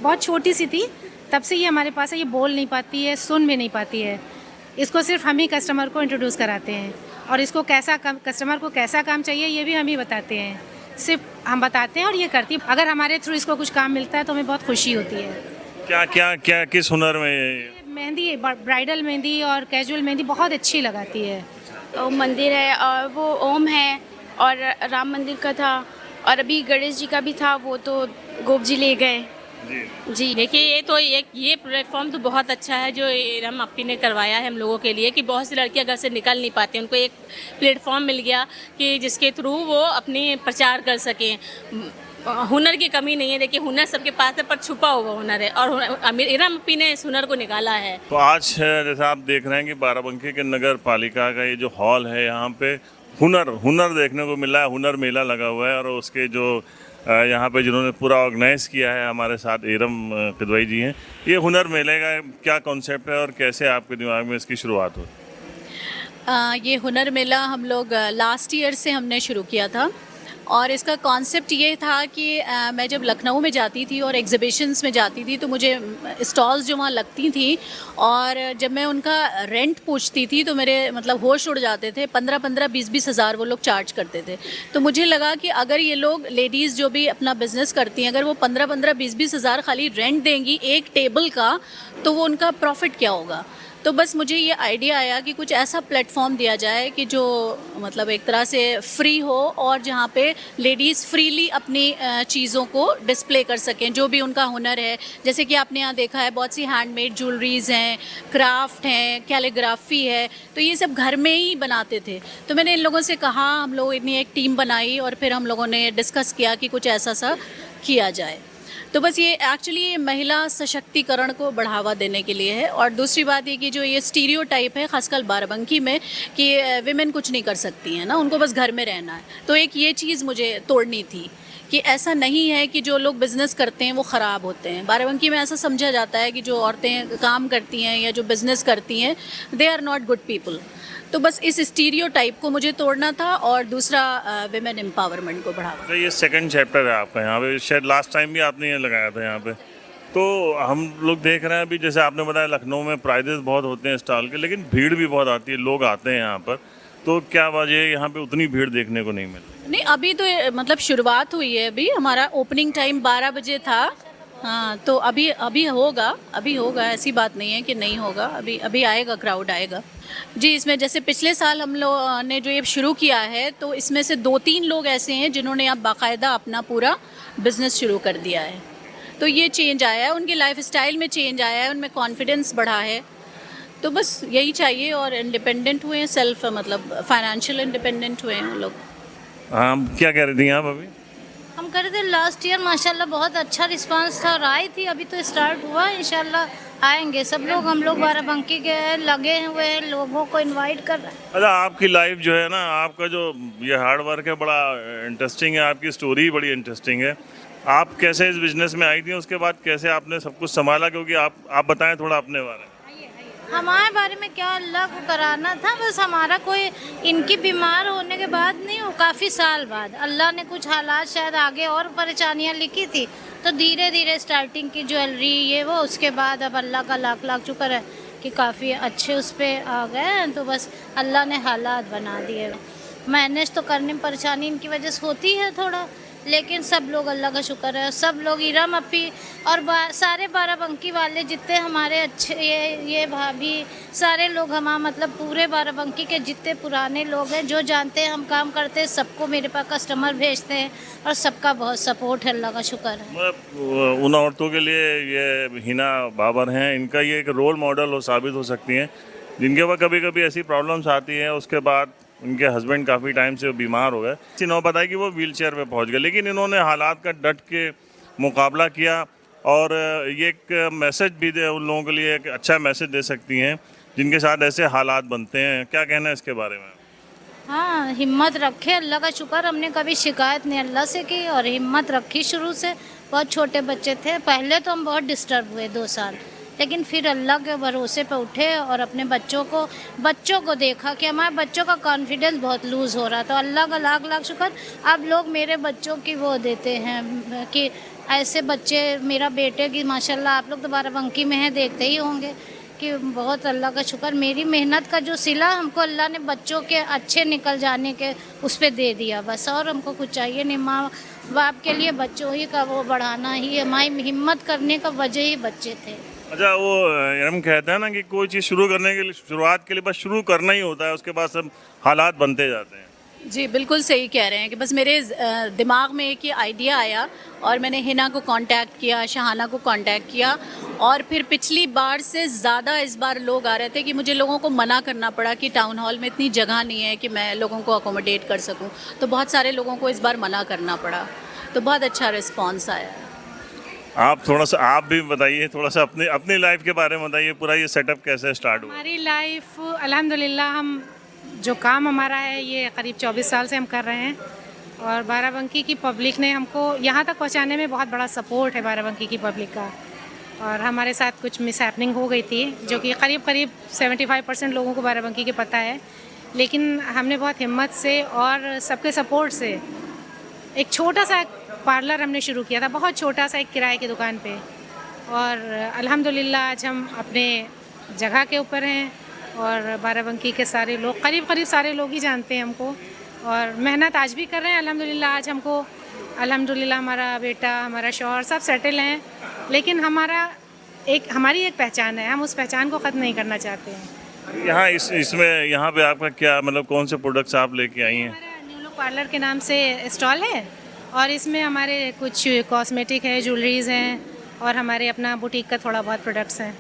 बहुत छोटी सी थी, तब से ये हमारे पास है। ये बोल नहीं पाती है, सुन भी नहीं पाती है। इसको सिर्फ हम ही कस्टमर को इंट्रोड्यूस कराते हैं, और इसको कैसा कस्टमर को कैसा काम चाहिए ये भी हम ही बताते हैं। सिर्फ हम बताते हैं और ये करती है। अगर हमारे थ्रू इसको कुछ काम मिलता है तो हमें बहुत खुशी होती है। क्या क्या क्या किस हुनर में? मेहंदी, ब्राइडल मेहंदी और कैजुअल मेहंदी बहुत अच्छी लगाती है। ओम मंदिर है और वो ओम है, और राम मंदिर का था, और अभी गणेश जी का भी था, वो तो गोप जी ले गए जी। देखिए, ये प्लेटफॉर्म तो बहुत अच्छा है जो इरम अप्पी ने करवाया है हम लोगों के लिए, कि बहुत सी लड़कियां घर से निकल नहीं पाती, उनको एक प्लेटफॉर्म मिल गया कि जिसके थ्रू वो अपनी प्रचार कर सकें। हुनर की कमी नहीं है, देखिए हुनर सबके पास है, पर छुपा हुआ हुनर है, और इरम अप्पी ने इस हुनर को निकाला है। तो आज जैसा आप देख रहे हैं कि बाराबंकी के नगर पालिका का ये जो हॉल है, यहाँ पे हुनर देखने को मिला है। हुनर मेला लगा हुआ है, और उसके जो यहाँ पे जिन्होंने पूरा ऑर्गेनाइज किया है, हमारे साथ इरम किदवई जी हैं। ये हुनर मेले का क्या कॉन्सेप्ट है और कैसे आपके दिमाग में इसकी शुरुआत हुई? ये हुनर मेला हम लोग लास्ट ईयर से हमने शुरू किया था, और इसका कॉन्सेप्ट ये था कि मैं जब लखनऊ में जाती थी और एग्ज़िबिशंस में जाती थी, तो मुझे स्टॉल्स जो वहाँ लगती थी, और जब मैं उनका रेंट पूछती थी तो मेरे मतलब होश उड़ जाते थे। 15-15, 20-20 हज़ार वो लोग चार्ज करते थे। तो मुझे लगा कि अगर ये लोग लेडीज़ जो भी अपना बिज़नेस करती हैं, अगर वो 15-15, 20-20 हज़ार खाली रेंट देंगी एक टेबल का, तो वो उनका प्रॉफिट क्या होगा। तो बस मुझे ये आइडिया आया कि कुछ ऐसा प्लेटफॉर्म दिया जाए कि जो मतलब एक तरह से फ्री हो, और जहाँ पे लेडीज़ फ्रीली अपनी चीज़ों को डिस्प्ले कर सकें, जो भी उनका हुनर है। जैसे कि आपने यहाँ देखा है बहुत सी हैंडमेड ज्वेलरीज़ हैं, क्राफ्ट हैं, कैलीग्राफी है, तो ये सब घर में ही बनाते थे। तो मैंने इन लोगों से कहा, हम लोग इतनी एक टीम बनाई, और फिर हम लोगों ने डिस्कस किया कि कुछ ऐसा सा किया जाए। तो बस ये एक्चुअली महिला सशक्तिकरण को बढ़ावा देने के लिए है। और दूसरी बात ये कि जो ये स्टीरियोटाइप है ख़ासकर बाराबंकी में कि विमेन कुछ नहीं कर सकती हैं ना, उनको बस घर में रहना है। तो एक ये चीज़ मुझे तोड़नी थी कि ऐसा नहीं है कि जो लोग बिज़नेस करते हैं वो ख़राब होते हैं। बाराबंकी में ऐसा समझा जाता है कि जो औरतें काम करती हैं या जो बिज़नेस करती हैं, they are not good people. तो बस इस स्टीरियोटाइप को मुझे तोड़ना था, और दूसरा विमेन एम्पावरमेंट को बढ़ावा। तो ये सेकंड चैप्टर है आपका यहाँ पे, शायद लास्ट टाइम भी आपने ये लगाया था यहाँ पे। तो हम लोग देख रहे हैं अभी, जैसे आपने बताया लखनऊ में प्राइजेस बहुत होते हैं स्टॉल के, लेकिन भीड़ भी बहुत आती है, लोग आते हैं यहाँ पर। तो क्या वजह है यहाँ पे उतनी भीड़ देखने को नहीं मिल रही? नहीं, अभी तो मतलब शुरुआत हुई है। अभी हमारा ओपनिंग टाइम 12 बजे था। हाँ, तो अभी होगा, ऐसी बात नहीं है कि नहीं होगा। अभी आएगा, क्राउड आएगा जी। इसमें जैसे पिछले साल हम लोग ने जो ये शुरू किया है, तो इसमें से 2-3 लोग ऐसे हैं जिन्होंने अब बाकायदा अपना पूरा बिजनेस शुरू कर दिया है। तो ये चेंज आया है, उनके लाइफ स्टाइल में चेंज आया है, उनमें कॉन्फिडेंस बढ़ा है। तो बस यही चाहिए, और इंडिपेंडेंट हुए, सेल्फ मतलब फाइनेंशियल इंडिपेंडेंट हुए हैं हम लोग। हाँ, क्या कह रही थी आप अभी? हम कर रहे थे लास्ट ईयर, माशाल्लाह बहुत अच्छा रिस्पांस था और आई थी। अभी तो स्टार्ट हुआ, इंशाल्लाह आएंगे सब लोग। हम लोग बाराबंकी के लगे हुए हैं, लोगों को इनवाइट कर रहे हैं। अच्छा, आपकी लाइफ जो है ना, आपका जो ये हार्ड वर्क है बड़ा इंटरेस्टिंग है, आपकी स्टोरी बड़ी इंटरेस्टिंग है। आप कैसे इस बिजनेस में आई थी, उसके बाद कैसे आपने सब कुछ संभाला, क्योंकि आप बताएं थोड़ा अपने बारे में। हमारे बारे में क्या, अल्लाह को कराना था बस। हमारा कोई इनकी बीमार होने के बाद नहीं, वो काफ़ी साल बाद अल्लाह ने कुछ हालात शायद आगे और परेशानियां लिखी थी, तो धीरे धीरे स्टार्टिंग की ज्वेलरी ये वो, उसके बाद अब अल्लाह का लाख लाख शुक्र है कि काफ़ी अच्छे उस पर आ गए। तो बस अल्लाह ने हालात बना दिए। मैनेज तो करने में परेशानी इनकी वजह से होती है थोड़ा, लेकिन सब लोग अल्लाह का शुक्र है, सब लोग इरम अप्पी और सारे बाराबंकी वाले जितने हमारे अच्छे, ये भाभी, सारे लोग हम मतलब पूरे बाराबंकी के जितने पुराने लोग हैं जो जानते हैं हम काम करते हैं, सबको मेरे पास कस्टमर भेजते हैं, और सबका बहुत सपोर्ट है, अल्लाह का शुक्र है। उन औरतों के लिए ये हिना बाबर हैं, इनका ये एक रोल मॉडल साबित हो सकती हैं, जिनके पास कभी कभी ऐसी प्रॉब्लम्स आती हैं, उसके बाद उनके हस्बैंड काफ़ी टाइम से बीमार हो गए, इसी नौ बताया कि वो व्हील चेयर पर पहुँच गए, लेकिन इन्होंने हालात का डट के मुकाबला किया, और ये एक मैसेज भी दे उन लोगों के लिए, एक अच्छा मैसेज दे सकती हैं जिनके साथ ऐसे हालात बनते हैं। क्या कहना है इसके बारे में? हाँ, हिम्मत रखे, अल्लाह का शुक्र, हमने कभी शिकायत नहीं अल्लाह से की, और हिम्मत रखी शुरू से। बहुत छोटे बच्चे थे, पहले तो हम बहुत डिस्टर्ब हुए 2 साल, लेकिन फिर अल्लाह के भरोसे पे उठे, और अपने बच्चों को देखा कि हमारे बच्चों का कॉन्फिडेंस बहुत लूज़ हो रहा था। अल्लाह का लाख लाख शुक्र, अब लोग मेरे बच्चों की वो देते हैं कि ऐसे बच्चे मेरा बेटे की माशाल्लाह आप लोग तो बाराबंकी में है, देखते ही होंगे कि बहुत अल्लाह का शुक्र, मेरी मेहनत का जो सिला हमको अल्लाह ने बच्चों के अच्छे निकल जाने के उस पर दे दिया बस, और हमको कुछ चाहिए नहीं। माँ बाप के लिए बच्चों ही का वो बढ़ाना ही हमारी हिम्मत करने का वजह ही बच्चे थे। अच्छा, वो हम कहते हैं ना कि कोई चीज़ शुरू करने के लिए, शुरुआत के लिए बस शुरू करना ही होता है, उसके बाद सब हालात बनते जाते हैं। जी बिल्कुल सही कह रहे हैं कि बस मेरे दिमाग में एक ही आइडिया आया और मैंने हिना को कांटेक्ट किया, शहाना को कांटेक्ट किया, और फिर पिछली बार से ज़्यादा इस बार लोग आ रहे थे कि मुझे लोगों को मना करना पड़ा कि टाउन हॉल में इतनी जगह नहीं है कि मैं लोगों को अकोमोडेट कर सकूं, तो बहुत सारे लोगों को इस बार मना करना पड़ा, तो बहुत अच्छा रिस्पॉन्स आया है। आप थोड़ा सा, आप भी बताइए थोड़ा सा अपनी अपनी लाइफ के बारे में बताइए, पूरा ये सेटअप कैसे स्टार्ट हुआ? हमारी लाइफ अल्हम्दुलिल्लाह, हम जो काम हमारा है ये करीब 24 साल से हम कर रहे हैं, और बाराबंकी की पब्लिक ने हमको यहाँ तक पहुँचाने में बहुत बड़ा सपोर्ट है बाराबंकी की पब्लिक का। और हमारे साथ कुछ मिसहैपनिंग हो गई थी जो कि करीब 75% लोगों को बाराबंकी के पता है, लेकिन हमने बहुत हिम्मत से और सबके सपोर्ट से एक छोटा सा पार्लर हमने शुरू किया था, बहुत छोटा सा, एक किराए की दुकान पे, और अल्हम्दुलिल्लाह आज हम अपने जगह के ऊपर हैं और बाराबंकी के सारे लोग, करीब सारे लोग ही जानते हैं हमको, और मेहनत आज भी कर रहे हैं अल्हम्दुलिल्लाह। आज हमको अल्हम्दुलिल्लाह हमारा बेटा, हमारा शौहर सब सेटल हैं, लेकिन हमारी एक पहचान है, हम उस पहचान को ख़त्म नहीं करना चाहते हैं। यहाँ इसमें यहाँ पे आपका क्या मतलब कौन से प्रोडक्ट्स आप लेके आई हैं? हमारा न्यू लुक पार्लर के नाम से स्टॉल है, और इसमें हमारे कुछ कॉस्मेटिक है, ज्वेलरीज हैं, और हमारे अपना बुटीक का थोड़ा बहुत प्रोडक्ट्स हैं,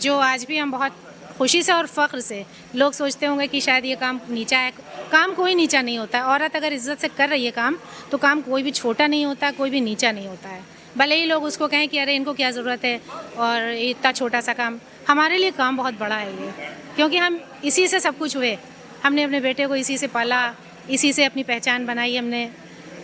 जो आज भी हम बहुत खुशी से और फ़ख्र से, लोग सोचते होंगे कि शायद ये काम नीचा है, काम कोई नीचा नहीं होता है। औरत अगर इज़्ज़त से कर रही है काम, तो काम कोई भी छोटा नहीं होता, कोई भी नीचा नहीं होता है, भले ही लोग उसको कहें कि अरे इनको क्या ज़रूरत है और इतना छोटा सा काम। हमारे लिए काम बहुत बड़ा है ये, क्योंकि हम इसी से सब कुछ हुए, हमने अपने बेटे को इसी से पाला, इसी से अपनी पहचान बनाई हमने,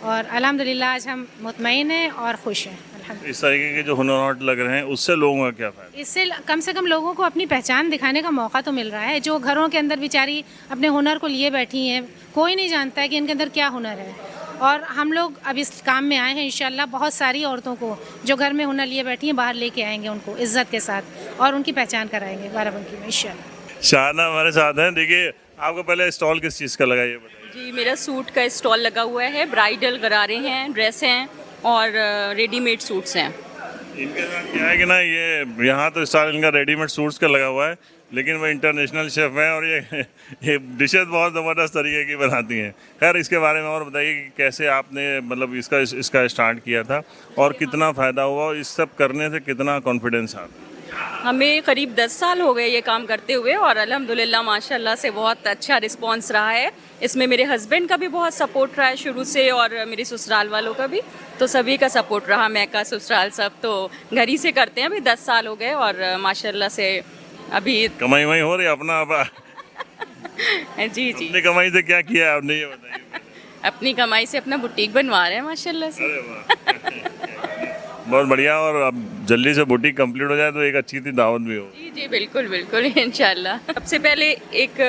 और अल्हम्दुलिल्लाह आज हम मुतमईन हैं और खुश हैं। इस तरीके के जो हुनर हाट लग रहे हैं उससे लोगों का क्या फ़ायदा? इससे कम से कम लोगों को अपनी पहचान दिखाने का मौका तो मिल रहा है। जो घरों के अंदर बेचारी अपने हुनर को लिए बैठी हैं, कोई नहीं जानता है कि इनके अंदर क्या हुनर है, और हम लोग अब इस काम में आए हैं। इंशाल्लाह बहुत सारी औरतों को जो घर में हुनर लिए बैठी हैं बाहर लेके आएंगे, उनको इज़्ज़त के साथ, और उनकी पहचान कराएंगे बाराबंकी में इंशाल्लाह। शाहना हमारे साथ हैं। देखिए, आपको पहले स्टॉल किस चीज़ का लगा ये बताइए? जी, मेरा सूट का स्टॉल लगा हुआ है, ब्राइडल गरारे हैं, ड्रेस हैं और रेडीमेड सूट्स हैं। इनके साथ क्या है कि ना, ये यहाँ तो स्टाइल इनका रेडीमेड सूट्स का लगा हुआ है, लेकिन वो इंटरनेशनल शेफ़ हैं और ये डिशेस बहुत ज़बरदस्त तरीके की बनाती हैं। खैर, इसके बारे में और बताइए कि कैसे आपने मतलब इसका स्टार्ट किया था और कितना फ़ायदा हुआ, और इस सब करने से कितना कॉन्फिडेंस आता? हमें करीब 10 साल हो गए ये काम करते हुए, और अल्हम्दुलिल्लाह माशाल्लाह से बहुत अच्छा रिस्पांस रहा है। इसमें मेरे हस्बैंड का भी बहुत सपोर्ट रहा है शुरू से, और मेरे ससुराल वालों का भी, तो सभी का सपोर्ट रहा। मैं का ससुराल सब तो घर ही से करते हैं, अभी 10 साल हो गए, और माशाल्लाह से अभी कमाई वही हो रही है अपना? जी जी, अपनी कमाई से क्या किया है आपने, ये बताइए। अपनी कमाई से अपना बुटीक बनवा रहे हैं माशाल्लाह से। अरे वाह, बहुत बढ़िया। और अब जल्दी से बुटीक कंप्लीट हो जाए तो एक अच्छी सी दावत भी हो। जी जी, बिल्कुल बिल्कुल, इंशाल्लाह। सबसे पहले एक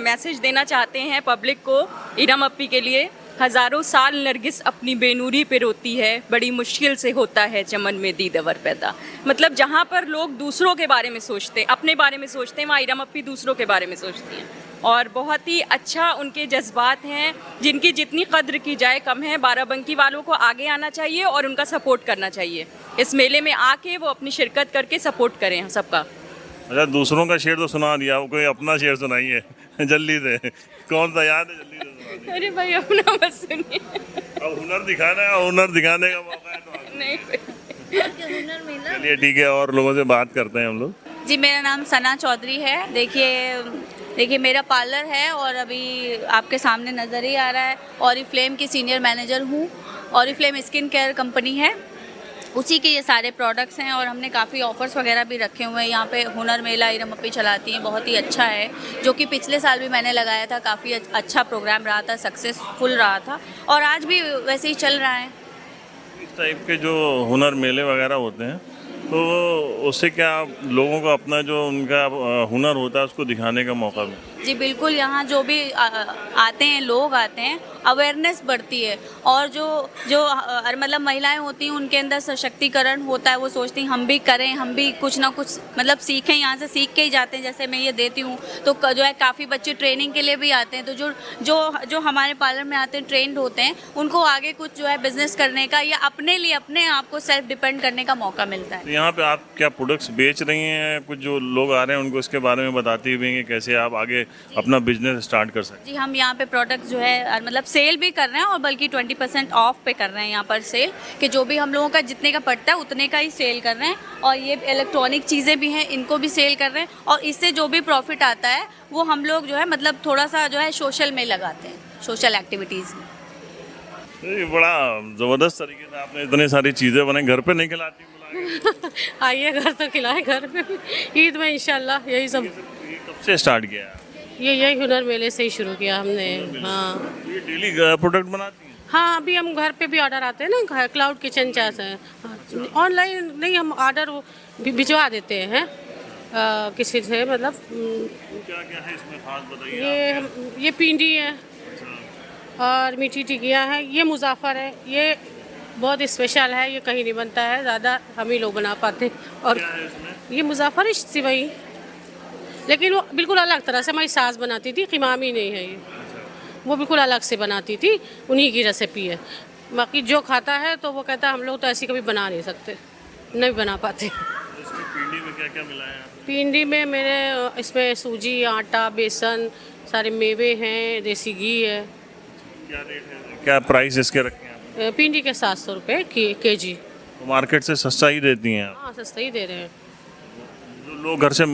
मैसेज देना चाहते हैं पब्लिक को, इरम अप्पी के लिए। हज़ारों साल नरगिस अपनी बेनूरी पे रोती है, बड़ी मुश्किल से होता है चमन में दीदवर पैदा। मतलब जहाँ पर लोग दूसरों के बारे में सोचते, अपने बारे में सोचते हैं, वहाँ इरम अप्पी दूसरों के बारे में सोचती हैं, और बहुत ही अच्छा उनके जज्बात हैं, जिनकी जितनी कद्र की जाए कम है। बाराबंकी वालों को आगे आना चाहिए और उनका सपोर्ट करना चाहिए। इस मेले में आके वो अपनी शिरकत करके सपोर्ट करें सबका। अच्छा, दूसरों का शेर तो सुना दिया, कोई अपना शेर सुनाइए जल्दी से। कौन सा याद है, जल्दी से सुना दीजिए। अरे भाई, अपना बस सुनिए। अब हुनर दिखाना है, हुनर दिखाने का मौका है तो नहीं, चलिए ठीक है, और लोगों से बात करते हैं हम लोग। जी, मेरा नाम सना चौधरी है। देखिए मेरा पार्लर है, और अभी आपके सामने नज़र ही आ रहा है, ऑरिफ्लेम की सीनियर मैनेजर हूँ। ऑरिफ्लेम स्किन केयर कंपनी है, उसी के ये सारे प्रोडक्ट्स हैं, और हमने काफ़ी ऑफ़र्स वगैरह भी रखे हुए हैं। यहाँ पे हुनर मेला इरम अप्पी चलाती हैं, बहुत ही अच्छा है, जो कि पिछले साल भी मैंने लगाया था। काफ़ी अच्छा प्रोग्राम रहा था, सक्सेसफुल रहा था, और आज भी वैसे ही चल रहा है। इस टाइप के जो हुनर मेले वगैरह होते हैं, तो उससे क्या लोगों को अपना जो उनका हुनर होता है उसको दिखाने का मौका मिलता है? जी बिल्कुल, यहाँ जो भी आते हैं, लोग आते हैं, अवेयरनेस बढ़ती है और जो जो मतलब महिलाएं होती हैं उनके अंदर सशक्तिकरण होता है। वो सोचती हैं हम भी करें, हम भी कुछ ना कुछ मतलब सीखें, यहाँ से सीख के ही जाते हैं। जैसे मैं ये देती हूँ तो जो है काफ़ी बच्चे ट्रेनिंग के लिए भी आते हैं, तो जो जो जो हमारे पार्लर में आते हैं, ट्रेंड होते हैं, उनको आगे कुछ जो है बिजनेस करने का या अपने लिए अपने आप को सेल्फ डिपेंड करने का मौका मिलता है। तो यहाँ पे आप क्या प्रोडक्ट्स बेच रही हैं? कुछ जो लोग आ रहे हैं उनको इसके बारे में बताती हुई हैं कैसे आप आगे अपना बिजनेस स्टार्ट कर सकते जी, हम यहाँ पे प्रोडक्ट जो है मतलब सेल भी कर रहे हैं और बल्कि 20% ऑफ पे कर रहे हैं यहाँ पर सेल, कि जो भी हम लोगों का जितने का पड़ता है उतने का ही सेल कर रहे हैं। और ये इलेक्ट्रॉनिक चीज़ें भी हैं, इनको भी सेल कर रहे हैं और इससे जो भी प्रॉफिट आता है वो हम लोग जो है मतलब थोड़ा सा जो है सोशल में लगाते हैं, सोशल एक्टिविटीज़ में। हैं? ये बड़ा ज़बरदस्त तरीके से आपने इतनी सारी चीज़ें बनाई, घर पे नहीं खिलाती आइए घर तो खिलाए, घर पे भी ईद में इंशाल्लाह यही सब। ये कब से स्टार्ट किया है? यही हुनर मेले से ही शुरू किया हमने। हाँ ये डेली प्रोडक्ट बनाती हैं? हाँ, अभी हम घर पे भी ऑर्डर आते हैं ना, क्लाउड किचन से ऑनलाइन नहीं, हम ऑर्डर भिजवा देते हैं किसी से मतलब। क्या क्या है इसमें खास बताइए। ये पिंडी है और मीठी टिकियाँ हैं, ये मुज़ाफ़र है, ये बहुत स्पेशल है, ये कहीं नहीं बनता है, ज़्यादा हम ही लोग बना पाते हैं। और क्या है इसमें? ये मुज़ाफ़र सिवई, लेकिन वो बिल्कुल अलग तरह से हमारी सास बनाती थी, क़िमामी नहीं है ये, वो बिल्कुल अलग से बनाती थी, उन्हीं की रेसिपी है। बाकी जो खाता है तो वो कहता है हम लोग तो ऐसी कभी बना नहीं सकते, नहीं बना पाते। इसमें पिंडी में क्या क्या मिलाया है? पिंडी में मेरे इसमें सूजी, आटा, बेसन, सारे मेवे हैं, देसी घी है। क्या रेट है, क्या प्राइस इसके रखे हैं? पिंडी के 700 रुपये केजी। तो मार्केट से सस्ता ही देती हैं आप? हाँ, सस्ता ही दे रहे हैं। जो लोग घर से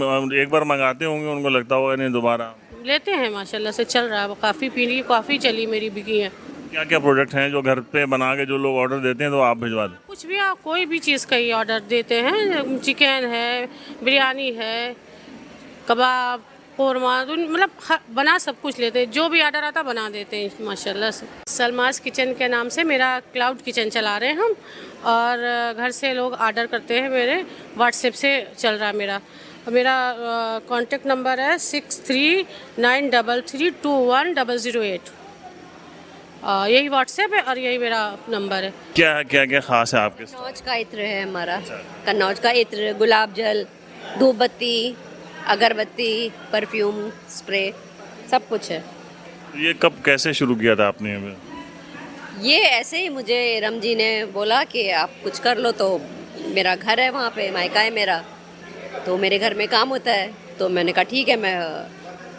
एक बार मंगाते होंगे उनको लगता होगा नहीं दोबारा लेते हैं, माशाल्लाह से चल रहा है काफ़ी। पिंडी काफ़ी चली मेरी बिकी है। क्या क्या प्रोडक्ट हैं जो घर पे बना के जो लोग ऑर्डर देते हैं तो आप भिजवा दें? कुछ भी, आप कोई भी चीज़ का ही ऑर्डर देते हैं, चिकन है, बिरयानी है, कबाब, कौरमा, मतलब बना सब कुछ लेते हैं, जो भी ऑर्डर आता बना देते हैं माशाल्लाह से। सलमास किचन के नाम से मेरा क्लाउड किचन चला रहे हैं हम, और घर से लोग ऑर्डर करते हैं, मेरे व्हाट्सएप से चल रहा है मेरा कॉन्टेक्ट नंबर है 6393321008। यही व्हाट्सएप है और यही मेरा नंबर है। क्या क्या क्या खास है आपके साथ? कन्नौज का इत्र है हमारा, कन्नौज का इत्र, गुलाब जल, धूप बत्ती, अगरबत्ती, परफ्यूम, स्प्रे, सब कुछ है। ये कब कैसे शुरू किया था आपने? ये ऐसे ही मुझे रम जी ने बोला कि आप कुछ कर लो, तो मेरा घर है वहाँ पे, मायका है मेरा, तो मेरे घर में काम होता है, तो मैंने कहा ठीक है मैं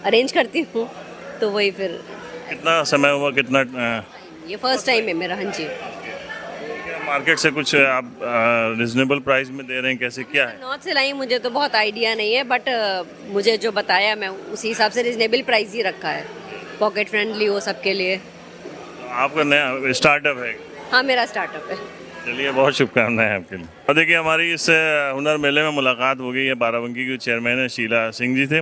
अरेंज करती हूँ। तो वही फिर। कितना समय हुआ, कितना? ये फर्स्ट टाइम है मेरा। हाँ जी। मार्केट से कुछ आप रिजनेबल प्राइस में दे रहे हैं, कैसे क्या है? नॉर्थ से लाई, मुझे तो बहुत आइडिया नहीं है, बट मुझे जो बताया मैं उसी हिसाब से रिजनेबल प्राइस ही रखा है, पॉकेट फ्रेंडली हो सबके लिए। आपका नया स्टार्टअप है? हाँ, मेरा स्टार्टअप है। चलिए, बहुत शुभकामनाएं आपके लिए। और देखिए, हमारी इस हुनर मेले में मुलाकात हो गई है, बाराबंकी की चेयरमैन है शीला सिंह जी थे।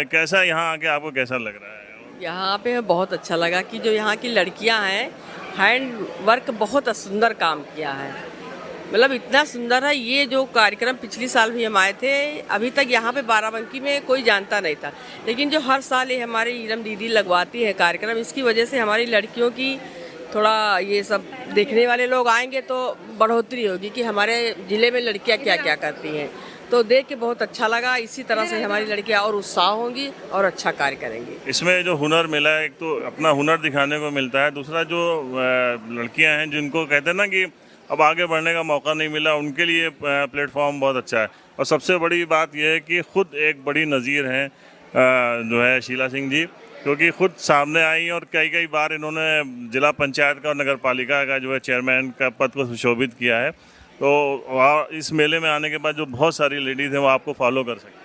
कैसा यहाँ आके आपको कैसा लग रहा है? यहाँ पे बहुत अच्छा लगा कि जो यहाँ की लड़कियाँ हैं, हैंड वर्क बहुत सुंदर काम किया है, मतलब इतना सुंदर है। ये जो कार्यक्रम पिछली साल भी हम आए थे, अभी तक यहाँ पे बाराबंकी में कोई जानता नहीं था, लेकिन जो हर साल ये हमारी इरम दीदी लगवाती है कार्यक्रम, इसकी वजह से हमारी लड़कियों की थोड़ा ये सब देखने वाले लोग आएंगे तो बढ़ोतरी होगी कि हमारे ज़िले में लड़कियाँ क्या क्या करती हैं। तो देख के बहुत अच्छा लगा। इसी तरह से हमारी लड़कियाँ और उत्साह होंगी और अच्छा कार्य करेंगी। इसमें जो हुनर मिला है, एक तो अपना हुनर दिखाने को मिलता है, दूसरा जो लड़कियां हैं जिनको कहते हैं ना कि अब आगे बढ़ने का मौका नहीं मिला, उनके लिए प्लेटफॉर्म बहुत अच्छा है। और सबसे बड़ी बात यह है कि ख़ुद एक बड़ी नज़ीर हैं जो है शीला सिंह जी, क्योंकि ख़ुद सामने आई और कई बार इन्होंने जिला पंचायत का और नगर पालिका का जो है चेयरमैन का पद को सुशोभित किया है। तो इस मेले में आने के बाद जो बहुत सारी लेडीज़ हैं वो आपको फॉलो कर सकती हैं।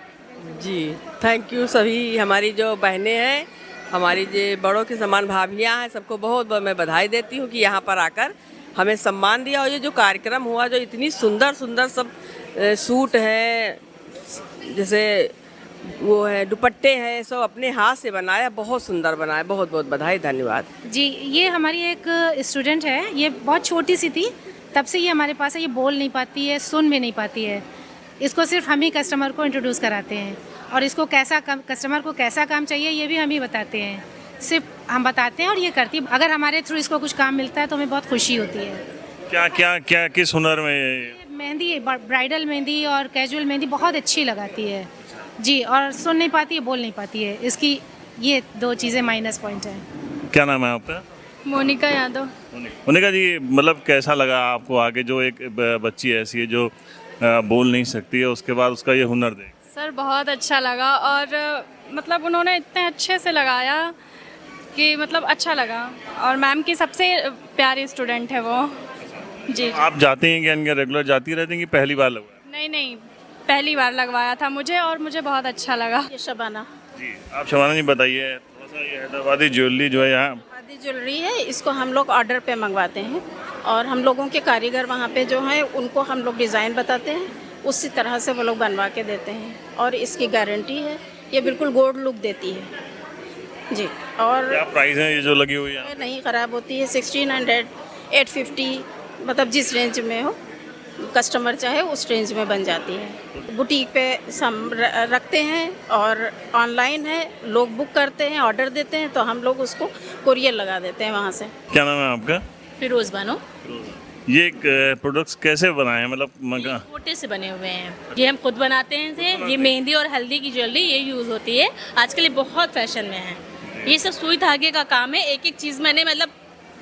जी, थैंक यू। सभी हमारी जो बहनें हैं, हमारी जो बड़ों के समान भाभियाँ हैं, सबको बहुत बहुत मैं बधाई देती हूँ कि यहाँ पर आकर हमें सम्मान दिया। और ये जो कार्यक्रम हुआ, जो इतनी सुंदर सुंदर सब सूट हैं, जैसे वो है दुपट्टे हैं, सब अपने हाथ से बनाया, बहुत सुंदर बनाया। बहुत बहुत बधाई, धन्यवाद जी। ये हमारी एक स्टूडेंट है, ये बहुत छोटी सी थी, तब से ये हमारे पास है। ये बोल नहीं पाती है, सुन भी नहीं पाती है। इसको सिर्फ हम ही कस्टमर को इंट्रोड्यूस कराते हैं और इसको कैसा कस्टमर को कैसा काम चाहिए ये भी हम ही बताते हैं। सिर्फ हम बताते हैं और ये करती है। अगर हमारे थ्रू इसको कुछ काम मिलता है तो हमें बहुत खुशी होती है। क्या क्या क्या किस हुनर में? मेहंदी, ब्राइडल मेहंदी और कैजुअल मेहंदी बहुत अच्छी लगाती है जी, और सुन नहीं पाती है, बोल नहीं पाती है। इसकी ये 2 चीज़ें माइनस पॉइंट हैं। क्या नाम है आपका? मोनिका यादव। मोनिका जी, मतलब कैसा लगा आपको आगे जो एक बच्ची ऐसी है जो बोल नहीं सकती है, उसके बाद उसका ये हुनर देख? सर बहुत अच्छा लगा, और मतलब उन्होंने इतने अच्छे से लगाया कि मतलब अच्छा लगा, और मैम की सबसे प्यारी स्टूडेंट है वो जी। आप जाते हैं क्या इनके रेगुलर जाती रहती हैं कि पहली बार लगवाया? नहीं, पहली बार लगवाया था मुझे, और मुझे बहुत अच्छा लगा। ये शबाना जी, आप शबाना जी बताइए थोड़ा सा, ये हैदराबादी ज्वेलरी जो है यहाँ आदि ज्वेलरी है, इसको हम लोग ऑर्डर पे मंगवाते हैं, और हम लोगों के कारीगर वहाँ पे जो हैं उनको हम लोग डिज़ाइन बताते हैं, उसी तरह से वो लोग बनवा के देते हैं, और इसकी गारंटी है, ये बिल्कुल गोल्ड लुक देती है जी। और क्या प्राइस है ये जो लगी हुई है? नहीं ख़राब होती है। 1600, 850, मतलब जिस रेंज में हो कस्टमर चाहे उस रेंज में बन जाती है। बुटीक पे रखते हैं, और ऑनलाइन है, लोग बुक करते हैं, ऑर्डर देते हैं, तो हम लोग उसको कुरियर लगा देते हैं वहाँ से। क्या नाम है आपका? फिरोज़ बानो। ये प्रोडक्ट्स कैसे बनाए हैं, मतलब कोटे से बने हुए हैं, ये हम खुद बनाते हैं से। ये मेहंदी और हल्दी की ज्वेलरी ये यूज़ होती है, आजकल ये बहुत फैशन में है। ये सब सुई धागे का काम है, एक एक चीज़ मैंने मतलब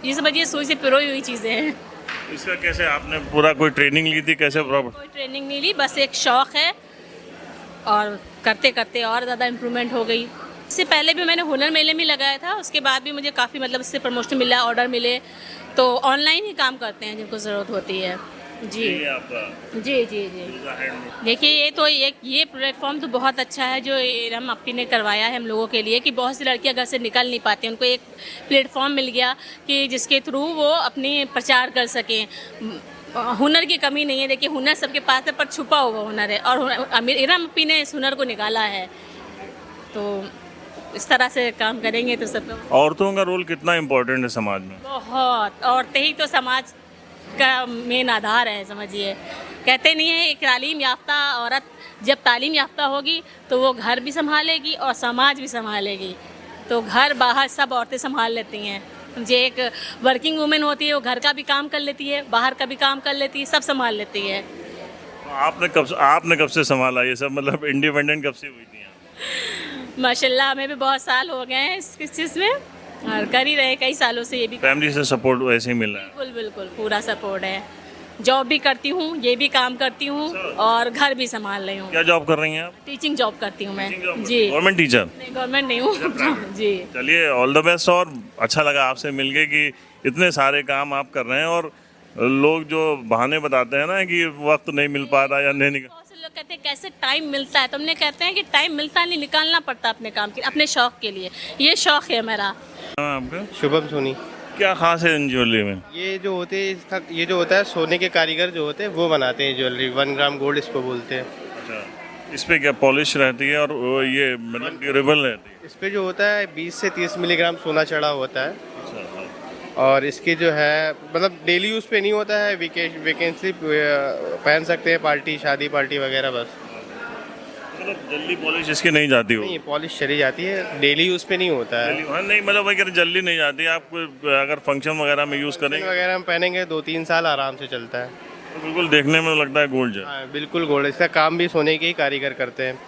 ये समझिए सुई से पिरोई हुई चीज़ें हैं। इसका कैसे आपने पूरा कोई ट्रेनिंग ली थी, कैसे प्रॉपर? कोई ट्रेनिंग नहीं ली, बस एक शौक़ है, और करते करते और ज़्यादा इम्प्रूवमेंट हो गई। इससे पहले भी मैंने हुनर मेले में लगाया था, उसके बाद भी मुझे काफ़ी मतलब इससे प्रमोशन मिला, ऑर्डर मिले, तो ऑनलाइन ही काम करते हैं जिनको ज़रूरत होती है जी। जी। देखिए ये तो ये प्लेटफॉर्म तो बहुत अच्छा है जो इरम अपी ने करवाया है हम लोगों के लिए, कि बहुत सी लड़कियां घर से निकल नहीं पाती, उनको एक प्लेटफॉर्म मिल गया कि जिसके थ्रू वो अपनी प्रचार कर सकें। हुनर की कमी नहीं है, देखिए हुनर सबके पास है, पर छुपा हुआ हुनर है, और इरम अपी ने इस हुनर को निकाला है, तो इस तरह से काम करेंगे तो सब। औरतों का रोल कितना इम्पोर्टेंट है समाज में? बहुत, औरतें ही तो समाज का मेन आधार है समझिए। कहते नहीं है, एक तालीम याफ्ता औरत जब तालीम याफ्ता होगी तो वो घर भी संभालेगी और समाज भी संभालेगी, तो घर बाहर सब औरतें संभाल लेती हैं। जो एक वर्किंग वुमेन होती है वो घर का भी काम कर लेती है, बाहर का भी काम कर लेती है, सब संभाल लेती है। आपने कब से संभाला ये सब, मतलब इंडिपेंडेंट कब से हुई थी? माशाल्लाह हमें भी बहुत साल हो गए हैं इस चीज़ में, और कर ही रहे कई सालों से। ये भी फैमिली से सपोर्ट वैसे ही मिल रहा है? बिल्कुल बिल्कुल पूरा सपोर्ट है। जॉब भी करती हूँ, ये भी काम करती हूँ, और घर भी संभाल रही हूँ। क्या जॉब कर रही हैं आप? टीचिंग जॉब करती हूँ मैं जी। Government teacher? नहीं, गवर्नमेंट नहीं हूँ जी। चलिए ऑल द बेस्ट, और अच्छा लगा आपसे मिलके कि इतने सारे काम आप कर रहे हैं, और लोग जो बहाने बताते हैं ना कि वक्त नहीं मिल पा रहा या नहीं निकल, बहुत से लोग कहते हैं कैसे टाइम मिलता है, तो हमने कहते हैं कि टाइम मिलता नहीं, निकालना पड़ता अपने काम के, अपने शौक़ के लिए। ये शौक़ है मेरा। आपका? शुभम सोनी। क्या खास है इन ज्वेलरी में? ये जो होते हैं इसका, ये जो होता है सोने के कारीगर जो होते हैं वो बनाते हैं ज्वेलरी, 1 ग्राम गोल्ड इसको बोलते हैं। अच्छा, इस पे क्या पॉलिश रहती है और ये मतलब ड्यूरेबल रहती है? इस पे जो होता है 20 से 30 मिलीग्राम सोना चढ़ा होता है, और इसकी जो है मतलब डेली यूज़ पे नहीं होता है, वैकेंसी पहन सकते हैं, पार्टी शादी पार्टी वगैरह, बस। मतलब जल्दी पॉलिश इसकी नहीं जाती हो? नहीं, पॉलिश चली जाती है, डेली यूज़ पे नहीं होता है। हाँ नहीं, मतलब वही जल्दी नहीं जाती। आप अगर फंक्शन वगैरह में यूज़ करेंगे वगैरह हम पहनेंगे 2-3 साल आराम से चलता है। तो बिल्कुल देखने में लगता है गोल्ड है। हाँ बिल्कुल गोल्ड, इसका काम भी सोने के ही कारीगर करते हैं।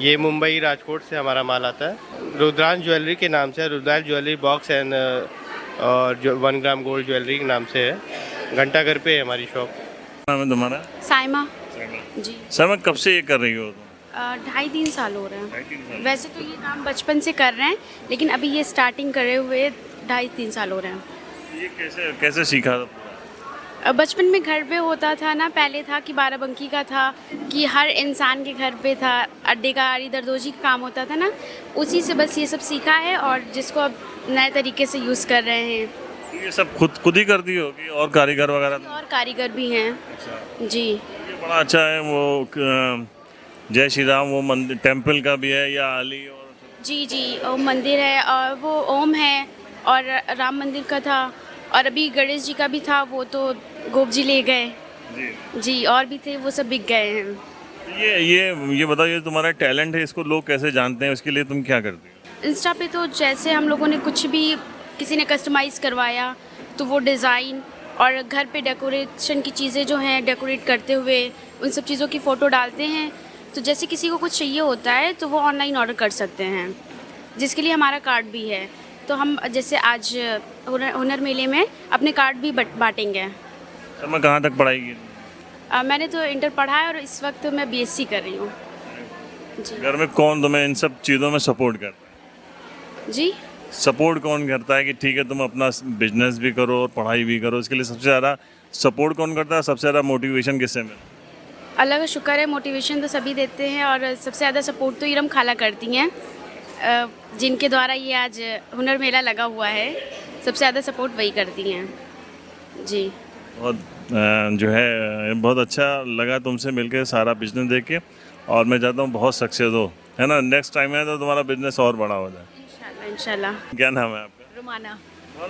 ये मुंबई राजकोट से हमारा माल आता है, रुद्रांश ज्वेलरी के नाम से, रुद्रांश ज्वेलरी बॉक्स एंड और 1 ग्राम गोल्ड ज्वेलरी के नाम से है। घंटाघर पे है हमारी शॉप। नाम है तुम्हारा? साइमा जी। साइमा, कब से ये कर रही हो तुम? 2.5-3 साल हो रहे हैं। वैसे तो ये काम बचपन से कर रहे हैं, लेकिन अभी ये स्टार्टिंग करे हुए 2.5-3 साल हो रहे हैं। ये कैसे सीखा? बचपन में घर पे होता था ना, पहले था कि बाराबंकी का था कि हर इंसान के घर पे था, अड्डे का आरी दरदोजी का काम होता था ना, उसी से बस ये सब सीखा है, और जिसको अब नए तरीके से यूज़ कर रहे हैं। ये सब खुद ही करती हो कि और कारीगर वगैरह? और कारीगर भी हैं। अच्छा। जी, ये बड़ा अच्छा है। वो जय श्री राम वो मंदिर टेम्पल का भी है या आली? और जी वो मंदिर है, और वो ओम है, और राम मंदिर का था, और अभी गणेश जी का भी था, वो तो गोप जी ले गए जी, और भी थे वो सब बिक गए हैं। ये बताओ, ये तुम्हारा टैलेंट है, इसको लोग कैसे जानते हैं, उसके लिए तुम क्या करती हो? इंस्टा पे तो जैसे हम लोगों ने कुछ भी किसी ने कस्टमाइज़ करवाया तो वो डिज़ाइन और घर पे डेकोरेशन की चीज़ें जो हैं डेकोरेट करते हुए उन सब चीज़ों की फ़ोटो डालते हैं। तो जैसे किसी को कुछ चाहिए होता है तो वो ऑनलाइन ऑर्डर कर सकते हैं, जिसके लिए हमारा कार्ड भी है। तो हम जैसे आज हुनर मेले में अपने कार्ड भी बांटेंगे। मैं कहाँ तक पढ़ाई की? मैंने तो इंटर पढ़ा है और इस वक्त मैं बीएससी कर रही हूँ जी। घर में कौन तुम्हें इन सब चीज़ों में सपोर्ट करता है? जी, सपोर्ट कौन करता है कि ठीक है तुम अपना बिजनेस भी करो और पढ़ाई भी करो, इसके लिए सबसे ज़्यादा सपोर्ट कौन करता है? सबसे ज़्यादा मोटिवेशन किससे मिलता है? अल्लाह का शुक्र है, मोटिवेशन तो सभी देते हैं और सबसे ज़्यादा सपोर्ट तो इरम खाला करती हैं, जिनके द्वारा ये आज हुनर मेला लगा हुआ है। सबसे ज़्यादा सपोर्ट वही करती हैं जी। बहुत जो है बहुत अच्छा लगा तुमसे मिलकर, सारा बिजनेस देख के, और मैं चाहता हूँ बहुत सक्सेस हो, है ना। नेक्स्ट टाइम है तो तुम्हारा बिजनेस और बड़ा हो जाए इंशाल्लाह इंशाल्लाह। क्या नाम है आपका? रुमाना।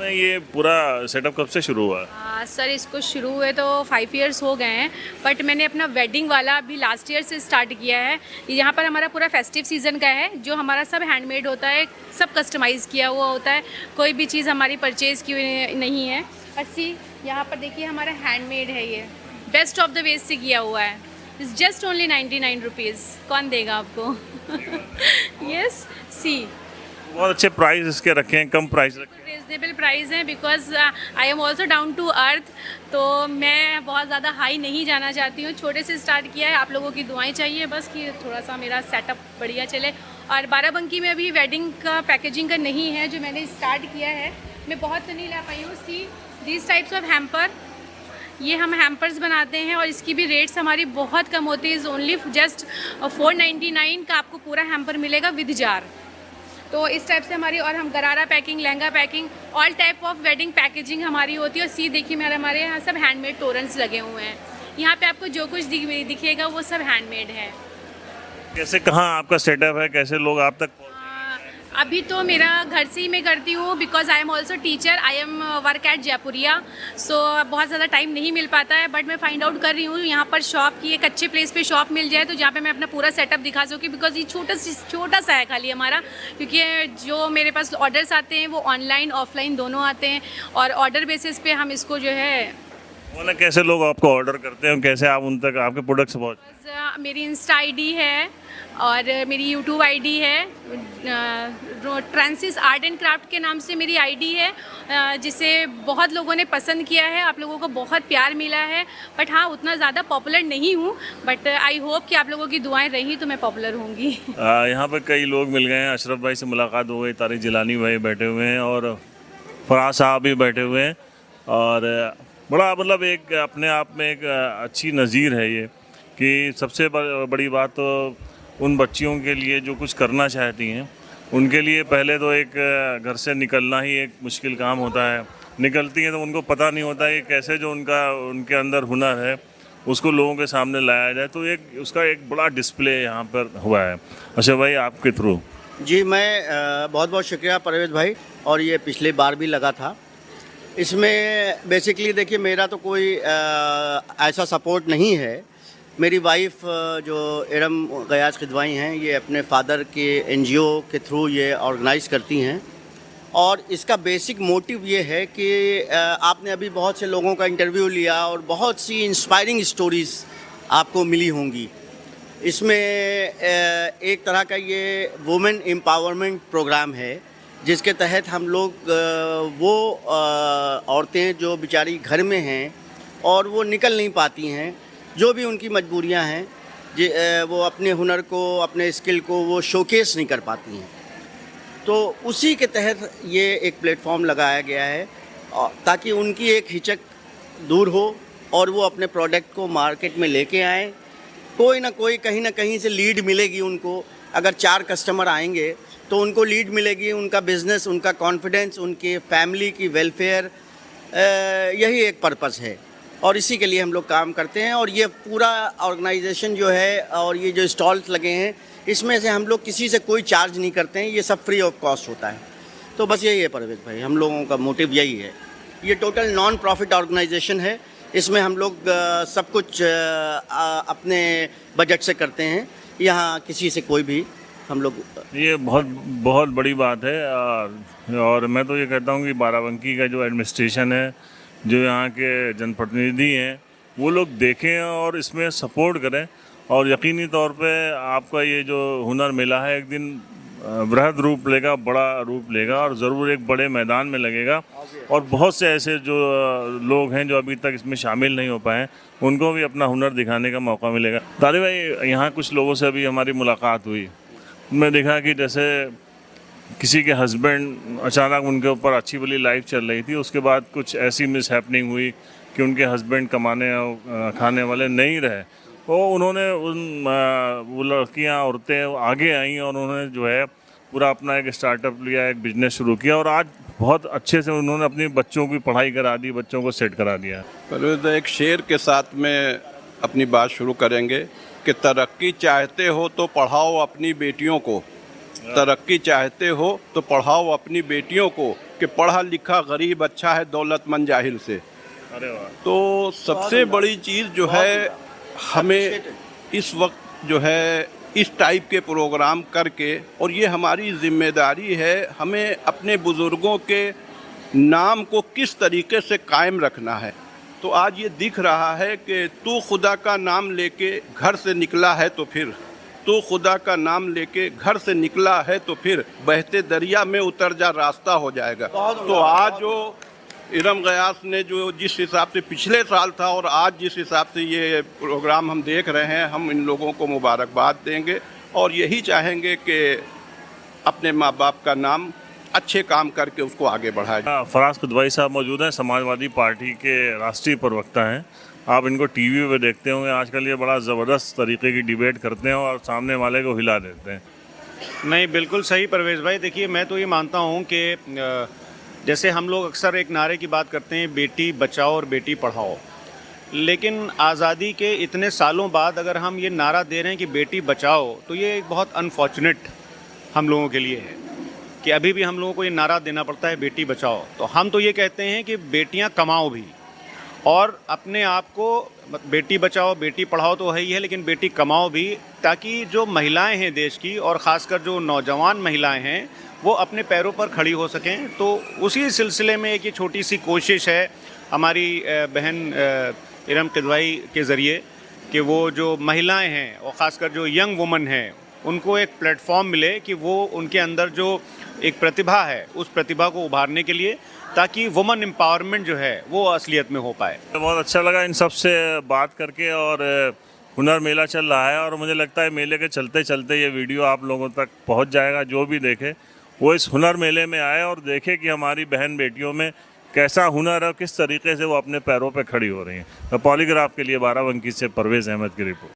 ये पूरा सेटअप कब से शुरू हुआ? सर इसको शुरू हुए तो 5 इयर्स हो गए हैं, बट मैंने अपना वेडिंग वाला अभी लास्ट ईयर से स्टार्ट किया है। यहाँ पर हमारा पूरा फेस्टिव सीज़न का है, जो हमारा सब हैंडमेड होता है, सब कस्टमाइज़ किया हुआ होता है, कोई भी चीज़ हमारी परचेज़ की हुई नहीं है। अस्सी यहाँ पर देखिए हमारा हैंडमेड है, ये बेस्ट ऑफ द वेस्ट से किया हुआ है। It's just only 99 rupees. कौन देगा आपको? यस सी बहुत अच्छे प्राइस इसके रखे हैं, कम प्राइस रखे हैं, रिजनेबल प्राइस हैं, because I am also down to earth. तो मैं बहुत ज़्यादा हाई नहीं जाना चाहती हूँ, छोटे से स्टार्ट किया है। आप लोगों की दुआएं चाहिए बस कि थोड़ा सा मेरा सेटअप बढ़िया चले। और बाराबंकी में अभी वेडिंग का पैकेजिंग का नहीं है, जो मैंने स्टार्ट किया है। मैं बहुत तो नहीं ला पाई हूँ। See this types of hamper, ये हम हैम्पर्स बनाते हैं और इसकी भी रेट्स हमारी बहुत कम होती है। इज़ ओनली जस्ट 499 का आपको पूरा हैम्पर मिलेगा विद जार। तो इस टाइप से हमारी, और हम गरारा packing, lehenga packing, all type of wedding packaging हमारी होती है। और सी देखिए हमारे यहाँ सब हैंडमेड तोरन्स लगे हुए हैं। यहाँ पे आपको जो कुछ दिखेगा वो सब हैंडमेड है। कैसे, कहाँ आपका सेटअप है, कैसे लोग आप तक? अभी तो मेरा घर से ही मैं करती हूँ, because I am also teacher. I am work at Jaipuria, so बहुत ज़्यादा टाइम नहीं मिल पाता है। बट मैं फाइंड आउट कर रही हूँ यहाँ पर शॉप की, एक अच्छे प्लेस पे शॉप मिल जाए तो जहाँ पे मैं अपना पूरा सेटअप दिखा सकूँ। बिकॉज ये छोटा सा है खाली हमारा, क्योंकि जो मेरे पास ऑर्डर्स आते हैं वो ऑनलाइन ऑफलाइन दोनों आते हैं, और ऑर्डर बेसिस पे हम इसको जो है। कैसे लोग आपको ऑर्डर करते हैं, कैसे आप उन तक आपके प्रोडक्ट्स पहुँच? मेरी इंस्टा आईडी है और मेरी यूट्यूब आईडी है, ट्रांसिस आर्ट एंड क्राफ्ट के नाम से मेरी आईडी है, जिसे बहुत लोगों ने पसंद किया है। आप लोगों को बहुत प्यार मिला है। बट हाँ, उतना ज़्यादा पॉपुलर नहीं हूँ, बट आई होप कि आप लोगों की दुआएं रही तो मैं पॉपुलर होंगी। यहाँ पर कई लोग मिल गए हैं, अशरफ भाई से मुलाकात हो गई, तारिक जिलानी भाई बैठे हुए हैं और फराज साहब भी बैठे हुए हैं, और बड़ा मतलब एक अपने आप में एक अच्छी नज़ीर है ये, कि सबसे बड़ी बात तो उन बच्चियों के लिए जो कुछ करना चाहती हैं, उनके लिए पहले तो एक घर से निकलना ही एक मुश्किल काम होता है। निकलती हैं तो उनको पता नहीं होता है कि कैसे जो उनके अंदर हुनर है उसको लोगों के सामने लाया जाए। तो एक उसका एक बड़ा डिस्प्ले यहाँ पर हुआ है। अच्छा भाई, आपके थ्रू। जी, मैं बहुत बहुत शुक्रिया परवेज़ भाई। और ये पिछले बार भी लगा था। इसमें बेसिकली देखिए मेरा तो कोई ऐसा सपोर्ट नहीं है। मेरी वाइफ जो इरम गयास खिदवाई हैं, ये अपने फादर के एनजीओ के थ्रू ये ऑर्गेनाइज़ करती हैं। और इसका बेसिक मोटिव ये है कि आपने अभी बहुत से लोगों का इंटरव्यू लिया और बहुत सी इंस्पायरिंग स्टोरीज़ आपको मिली होंगी। इसमें एक तरह का ये वुमेन एम्पावरमेंट प्रोग्राम है, जिसके तहत हम लोग वो औरतें जो बेचारी घर में हैं और वो निकल नहीं पाती हैं, जो भी उनकी मजबूरियां हैं, वो अपने हुनर को, अपने स्किल को वो शोकेस नहीं कर पाती हैं, तो उसी के तहत ये एक प्लेटफॉर्म लगाया गया है, ताकि उनकी एक हिचक दूर हो और वो अपने प्रोडक्ट को मार्केट में लेके आएँ। कोई ना कोई कहीं ना कहीं से लीड मिलेगी उनको। अगर 4 कस्टमर आएंगे तो उनको लीड मिलेगी, उनका बिज़नेस, उनका कॉन्फिडेंस, उनके फैमिली की वेलफेयर, यही एक पर्पस है और इसी के लिए हम लोग काम करते हैं। और ये पूरा ऑर्गेनाइजेशन जो है और ये जो स्टॉल्स लगे हैं, इसमें से हम लोग किसी से कोई चार्ज नहीं करते हैं, ये सब फ्री ऑफ कॉस्ट होता है। तो बस यही है परवेज़ भाई, हम लोगों का मोटिव यही है। ये टोटल नॉन प्रॉफिट ऑर्गेनाइजेशन है, इसमें हम लोग सब कुछ अपने बजट से करते हैं, यहाँ किसी से कोई भी हम लोग। ये बहुत बड़ी बात है और मैं तो ये कहता हूँ कि बाराबंकी का जो एडमिनिस्ट्रेशन है, जो यहाँ के जनप्रतिनिधि हैं, वो लोग देखें और इसमें सपोर्ट करें और यकीनी तौर पे आपका ये जो हुनर मेला है एक दिन बृहद रूप लेगा, बड़ा रूप लेगा और ज़रूर एक बड़े मैदान में लगेगा और बहुत से ऐसे जो लोग हैं जो अभी तक इसमें शामिल नहीं हो पाए उनको भी अपना हुनर दिखाने का मौका मिलेगा। तारिक भाई, यहाँ कुछ लोगों से अभी हमारी मुलाकात हुई, मैं देखा कि जैसे किसी के हस्बैंड अचानक उनके ऊपर अच्छी भली लाइफ चल रही थी, उसके बाद कुछ ऐसी मिसहैपनिंग हुई कि उनके हस्बैंड कमाने खाने वाले नहीं रहे, तो उन्होंने वो लड़कियां औरतें आगे आईं और उन्होंने जो है पूरा अपना एक स्टार्टअप लिया, एक बिजनेस शुरू किया और आज बहुत अच्छे से उन्होंने अपनी बच्चों की पढ़ाई करा दी, बच्चों को सेट करा दिया। परवेज़, एक शेर के साथ में अपनी बात शुरू करेंगे कि तरक्की चाहते हो तो पढ़ाओ अपनी बेटियों को, तरक्की चाहते हो तो पढ़ाओ अपनी बेटियों को कि पढ़ा लिखा गरीब अच्छा है दौलतमंद जाहिल से। अरे वाह। तो सबसे बड़ी चीज़ जो है हमें इस वक्त जो है इस टाइप के प्रोग्राम करके, और ये हमारी जिम्मेदारी है, हमें अपने बुज़ुर्गों के नाम को किस तरीके से कायम रखना है। तो आज ये दिख रहा है कि तू खुदा का नाम लेके घर से निकला है तो फिर, तू खुदा का नाम लेके घर से निकला है तो फिर बहते दरिया में उतर जा रास्ता हो जाएगा। तो आज जो इरम गयास ने जो जिस हिसाब से पिछले साल था और आज जिस हिसाब से ये प्रोग्राम हम देख रहे हैं, हम इन लोगों को मुबारकबाद देंगे और यही चाहेंगे कि अपने माँ बाप का नाम अच्छे काम करके उसको आगे बढ़ाया। फराज खुदवाई साहब मौजूद हैं, समाजवादी पार्टी के राष्ट्रीय प्रवक्ता हैं। आप इनको टीवी पे देखते होंगे, आजकल ये बड़ा ज़बरदस्त तरीके की डिबेट करते हैं और सामने वाले को हिला देते हैं। नहीं, बिल्कुल सही परवेज़ भाई। देखिए, मैं तो ये मानता हूँ कि जैसे हम लोग अक्सर एक नारे की बात करते हैं, बेटी बचाओ और बेटी पढ़ाओ, लेकिन आज़ादी के इतने सालों बाद अगर हम ये नारा दे रहे हैं कि बेटी बचाओ, तो ये एक बहुत अनफॉर्चुनेट हम लोगों के लिए है कि अभी भी हम लोगों को ये नारा देना पड़ता है बेटी बचाओ। तो हम तो ये कहते हैं कि बेटियां कमाओ भी और अपने आप को, बेटी बचाओ बेटी पढ़ाओ तो है ही है, लेकिन बेटी कमाओ भी, ताकि जो महिलाएं हैं देश की और ख़ासकर जो नौजवान महिलाएं हैं वो अपने पैरों पर खड़ी हो सकें। तो उसी सिलसिले में एक ये छोटी सी कोशिश है हमारी बहन इरम किदवाई के ज़रिए कि वो जो महिलाएं हैं और ख़ासकर जो यंग वुमन हैं उनको एक प्लेटफॉर्म मिले कि वो उनके अंदर जो एक प्रतिभा है उस प्रतिभा को उभारने के लिए, ताकि वुमन एम्पावरमेंट जो है वो असलियत में हो पाए। बहुत अच्छा लगा इन सब से बात करके और हुनर मेला चल रहा है और मुझे लगता है मेले के चलते चलते ये वीडियो आप लोगों तक पहुंच जाएगा। जो भी देखे वो इस हुनर मेले में आए और देखे कि हमारी बहन बेटियों में कैसा हुनर है, किस तरीके से वो अपने पैरों पे खड़ी हो रही हैं। तो पॉलीग्राफ के लिए बाराबंकी से परवेज़ अहमद की रिपोर्ट।